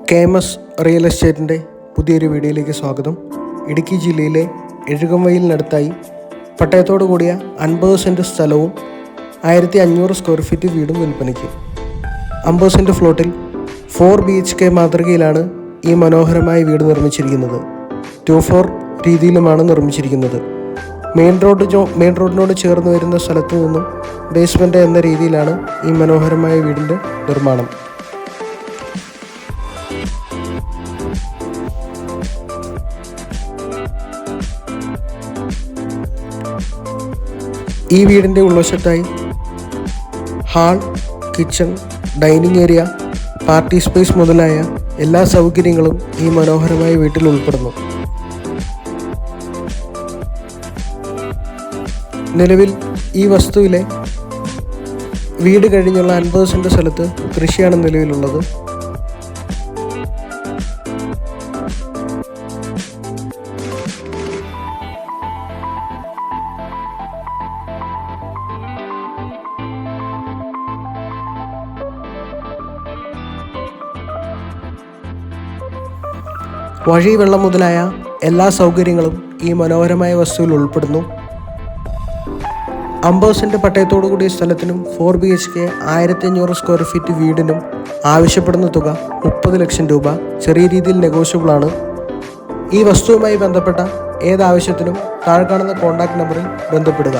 KMS real എസ്റ്റേറ്റിൻ്റെ പുതിയൊരു വീഡിയോയിലേക്ക് സ്വാഗതം. ഇടുക്കി ജില്ലയിലെ എഴുകംവയലിനടുത്തായി പട്ടയത്തോടു കൂടിയ 50 സെൻറ്റ് സ്ഥലവും 1500 സ്ക്വയർ ഫീറ്റ് വീടും വിൽപ്പനയ്ക്ക്. 50 സെൻറ്റ് ഫ്ലോട്ടിൽ 4 BHK മാതൃകയിലാണ് ഈ മനോഹരമായ വീട് നിർമ്മിച്ചിരിക്കുന്നത്. 2-4 രീതിയിലുമാണ് നിർമ്മിച്ചിരിക്കുന്നത്. മെയിൻ റോഡിനോട് ചേർന്ന് വരുന്ന സ്ഥലത്തു നിന്നും ബേസ്മെൻറ്റ് എന്ന രീതിയിലാണ് ഈ മനോഹരമായ വീടിൻ്റെ നിർമ്മാണം. ഈ വീടിൻ്റെ ഉൾവശത്തായി hall, kitchen, dining area, party space മുതലായ എല്ലാ സൗകര്യങ്ങളും ഈ മനോഹരമായ വീട്ടിൽ ഉൾപ്പെടുന്നു. നിലവിൽ ഈ വസ്തുവിലെ വീട് കഴിഞ്ഞുള്ള 50 സെൻറ്റ് സ്ഥലത്ത് കൃഷിയാണ് നിലവിലുള്ളത്. വഴി, വെള്ളം മുതലായ എല്ലാ സൗകര്യങ്ങളും ഈ മനോഹരമായ വസ്തുവിൽ ഉൾപ്പെടുന്നു. 50 സെൻറ്റ് പട്ടയത്തോടു കൂടിയ സ്ഥലത്തിനും 4 BHK 1500 സ്ക്വയർ ഫീറ്റ് വീടിനും ആവശ്യപ്പെടുന്ന തുക 30 ലക്ഷം രൂപ. ചെറിയ രീതിയിൽ നെഗോഷ്യബിൾ ആണ്. ഈ വസ്തുവുമായി ബന്ധപ്പെട്ട ഏതാവശ്യത്തിനും താഴെ കാണുന്ന കോൺടാക്ട് നമ്പറിൽ ബന്ധപ്പെടുക.